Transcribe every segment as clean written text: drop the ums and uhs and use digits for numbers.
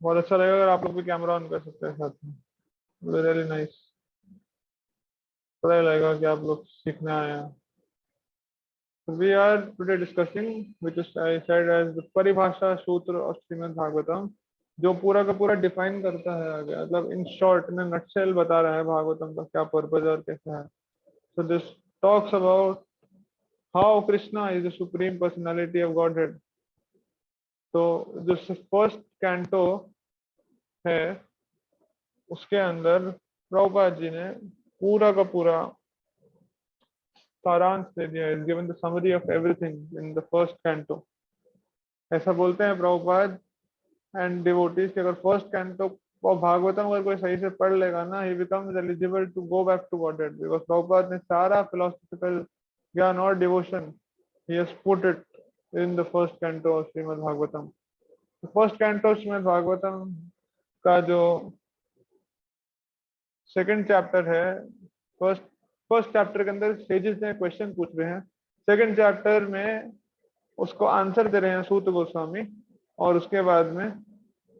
बहुत अच्छा लगेगा अगर आप लोग भी कैमरा ऑन कर सकते हैं साथ में। Really nice. पता ही लगेगा कि आप लोग सीखने आए हैं। We are today discussing, which is I said as the परिभाषा सूत्र of श्रीमद् भागवतम, जो पूरा का पूरा डिफाइन करता है आगे, मतलब इन शॉर्ट इन नटशेल बता रहा है भागवतम का क्या पर्पज और कैसे है। So this talks about how Krishna is the supreme personality of Godhead. तो जो फर्स्ट कैंटो है उसके अंदर प्रभुपाद जी ने पूरा का पूरा सारांश दे दिया है, given the summary of everything in the first canto. ऐसा बोलते हैं प्रभुपाद एंड डिवोटीज कि अगर फर्स्ट कैंटो और भागवतम अगर कोई सही से पढ़ लेगा ना, he becomes eligible to go back to Godhead, because Prabhupada ने सारा फिलोसफिकल ज्ञान और devotion he has put it in the first canto of Srimad Bhagavatam. First canto Srimad Bhagavatam का जो सेकंड चैप्टर है, फर्स्ट फर्स्ट चैप्टर के अंदर सेजेस ने क्वेश्चन पूछ रहे हैं, सेकंड चैप्टर में उसको आंसर दे रहे हैं सूत गोस्वामी, और उसके बाद में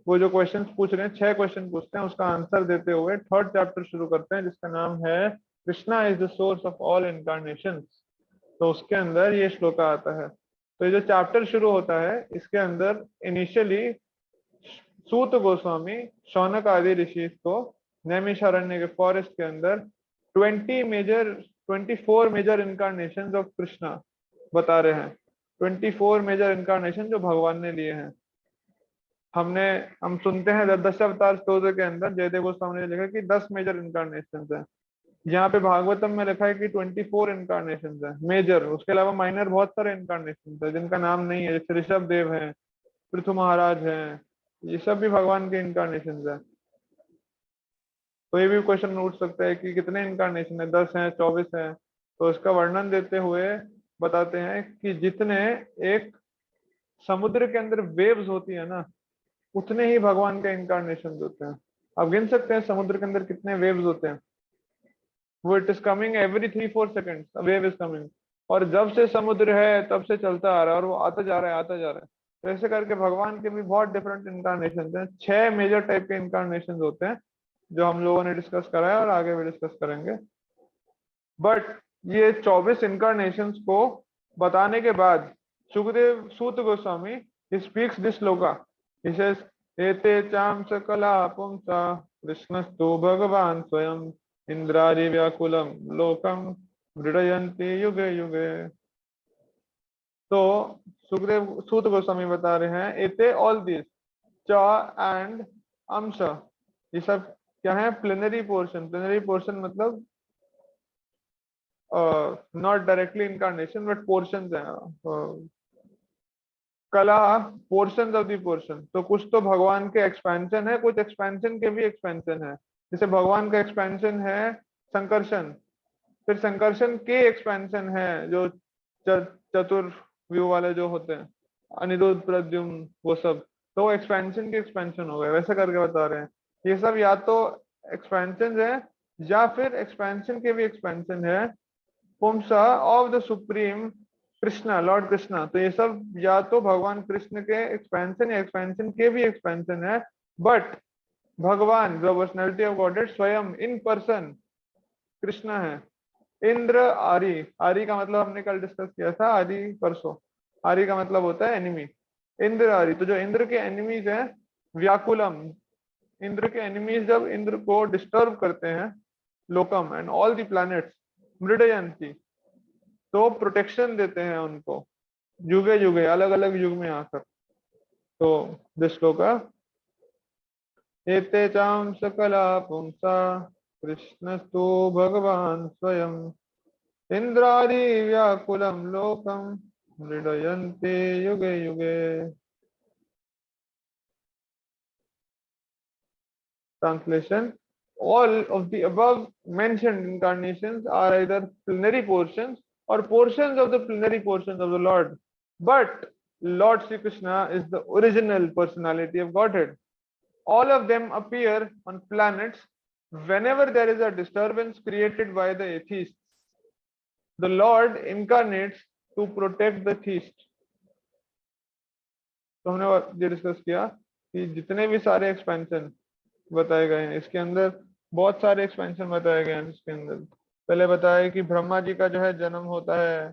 वो जो क्वेश्चंस पूछ रहे हैं 6 क्वेश्चन पूछते हैं, उसका आंसर देते हुए थर्ड चैप्टर शुरू करते हैं जिसका नाम है Krishna is the source of all incarnations. तो उसके अंदर ये श्लोक आता है। तो ये जो चैप्टर शुरू होता है इसके अंदर इनिशियली सूत गोस्वामी शौनक आदि ऋषि को नैमिषारण्य के फॉरेस्ट के अंदर 24 मेजर इनकारनेशन ऑफ कृष्णा बता रहे हैं। 24 मेजर इनकारनेशन जो भगवान ने लिए हैं। हम सुनते हैं दशावतार स्तोत्र के अंदर जयदेव गोस्वामी ने लिखा कि 10 मेजर इनकारनेशन है। यहाँ पे भागवतम में लिखा है कि 24 इनकारनेशन है मेजर, उसके अलावा माइनर बहुत सारे इनकारनेशन है जिनका नाम नहीं है, जैसे ऋषभ देव है, पृथु महाराज हैं, ये सब भी भगवान के इनकारनेशन है। तो ये भी क्वेश्चन उठ सकता है कि कितने इनकारनेशन है, 10 है 24 है। तो इसका वर्णन देते हुए बताते हैं कि जितने एक समुद्र के अंदर वेव्स होती है ना, उतने ही भगवान के इनकारनेशन होते हैं। आप गिन सकते हैं समुद्र के अंदर कितने वेव्स होते हैं। वो it is coming every 3-4 second wave is coming, और जब से समुद्र है तब से चलता आ रहा है और वो आता जा रहा है आता जा रहा है। तो ऐसे करके भगवान के भी बहुत डिफरेंट इनकारनेशन हैं। 6 मेजर टाइप के इनकारनेशन होते हैं जो हम लोगों ने डिस्कस करा है और आगे भी डिस्कस करेंगे। बट ये 24 इनकारनेशन को बताने के बाद Sukhdev Suta Goswami speaks this shloka, he says एते चाम सकला पुंसा कृष्णस्तु भगवान स्वयं इंद्रादि व्याकुलम लोकम मृडयन्ति युगे युगे। तो सुखदेव सूत गोस्वामी बता रहे हैं एते ऑल दिस च एंड अंश, ये सब क्या है, प्लेनरी पोर्शन। प्लेनरी पोर्शन मतलब not directly incarnation but portion है। कला पोर्शन ऑफ द पोर्शन, तो कुछ तो भगवान के एक्सपेंशन है, कुछ एक्सपेंशन के भी एक्सपेंशन है। जैसे भगवान का एक्सपेंशन है संकर्षण, फिर संकर्षण के एक्सपेंशन है जो चतुर्व्यूह वाले जो होते हैं, अनिरुद्ध प्रद्युम्न वो सब, तो एक्सपेंशन के एक्सपेंशन हो गए। वैसे करके बता रहे हैं ये सब या तो एक्सपेंशन है या फिर एक्सपेंशन के भी एक्सपेंशन है पुंसा of the supreme Krishna, lord Krishna. तो ये सब या तो भगवान कृष्ण के एक्सपेंशन या एक्सपेंशन के भी एक्सपेंशन है। बट भगवान जो पर्सनैलिटी ऑफ गॉडेड स्वयं इन पर्सन कृष्णा है। इंद्र आरी, आरी का मतलब हमने कल डिस्कस किया था, आदि परसों। आरी का मतलब होता है एनिमी। इंद्र आरी, तो जो इंद्र के एनिमीज हैं व्याकुलम, इंद्र के एनिमीज जब इंद्र को डिस्टर्ब करते हैं, लोकम एंड ऑल द प्लैनेट्स मृडयंती, तो प्रोटेक्शन देते हैं उनको युगे युगे, अलग अलग युग में आकर। तो दिस श्लोका एते चाम सकला पुंसा कृष्णस्तु भगवान स्वयं इंद्रादि व्याकुलम लोकम मृडयन्ते युगे युगे। Translation: all of the above mentioned incarnations are either plenary portions or portions of the plenary portions of the Lord, but Lord Sri Krishna is the original personality of Godhead. All of them appear on planets whenever there is a disturbance created by the atheists. The Lord incarnates to protect the theist. तो हमने ये discuss किया कि जितने भी सारे expansion बताए गए हैं इसके अंदर, बहुत सारे एक्सपेंशन बताए गए हैं इसके अंदर। पहले बताया कि ब्रह्मा जी का जो है जन्म होता है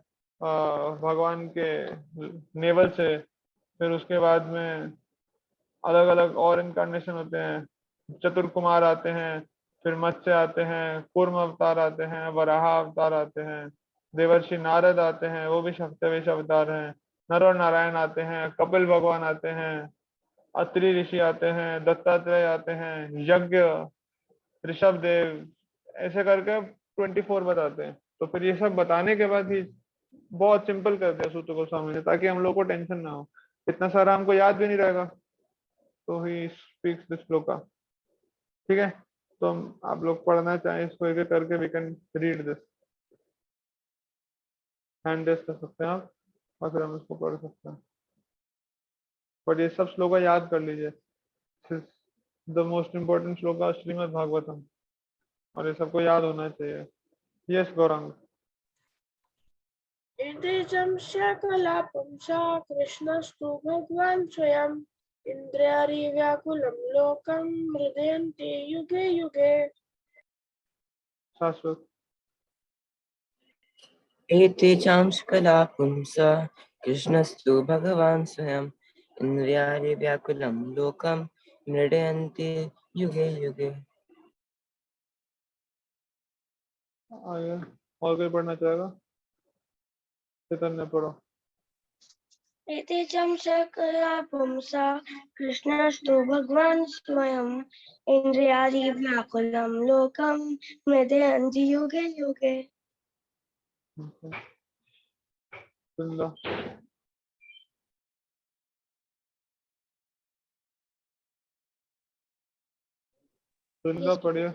भगवान के नेवल से। फिर उसके बाद में अलग अलग और इनकारनेशन होते हैं, चतुर कुमार आते हैं, फिर मत्स्य आते हैं, कूर्म अवतार आते हैं, वराह अवतार आते हैं, देवर्षि नारद आते हैं, वो भी सप्तविश अवतार हैं, नर और नारायण आते हैं, कपिल भगवान आते हैं, अत्रि ऋषि आते हैं, दत्तात्रेय आते हैं, यज्ञ, ऋषभ देव, ऐसे करके 24 बताते हैं। तो फिर ये सब बताने के बाद ही बहुत सिंपल कर दिया सूत्र गोस्वामी ने, ताकि हम लोग को टेंशन ना हो। इतना सारा हमको याद भी नहीं रहेगा। तो ही स्पीक्स दिस श्लोका। ठीक है, तो हम आप लोग पढ़ना चाहें इसको एक एक करके, वी कैन रीड दिस, हैंड रेस कर सकते हैं आप, और फिर हम इसको पढ़ सकते हैं। बट ये सब श्लोका याद कर लीजिए, the most important shloka Shrimad Bhagavatam, और ये सबको याद होना चाहिए। यस गौरांग। एतेषां शकलापुंसा कृष्णस्तु भगवान् स्वयं इन्द्रियार्यव्याकुलं लोकं मृदयन्ति युगे युगे। शाश्वत। एतेषां सकलापुंसः कृष्णस्तु भगवान् स्वयम् इन्द्रियार्यव्याकुलं लोकं मृडयन्ति युगे युगे। आगे और कोई पढ़ना चाहेगा? चैतन्य पढ़ो। एतेषां सकलापुंसा कृष्णस्तु भगवान् स्वयं इन्द्रियार्यव्याकुलं लोकं मृदयन्ति युगे युगे। सुन लो। सुन लो, पढ़िए।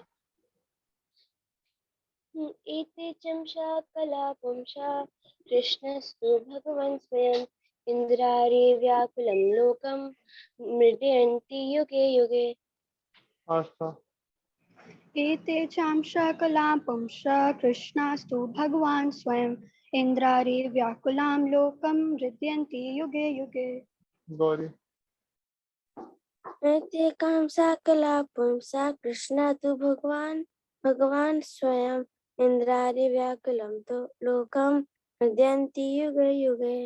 एतेषां सकलापुंसा कृष्णस्तु भगवान् स्वयं इन्द्रियार्यव्याकुलं लोकं मृदयन्ति युगे युगे। आस्था। एतेषां सकलापुंसः कृष्णास्तु भगवान् स्वयं इन्द्रियार्यव्याकुलं लोकं मृदयन्ति युगे युगे। गौरी। एतेषां सकलापुंसा कृष्णस्तु भगवान् स्वयं इन्द्रियार्यव्याकुलं लोकं मृदयन्ति युगे युगे।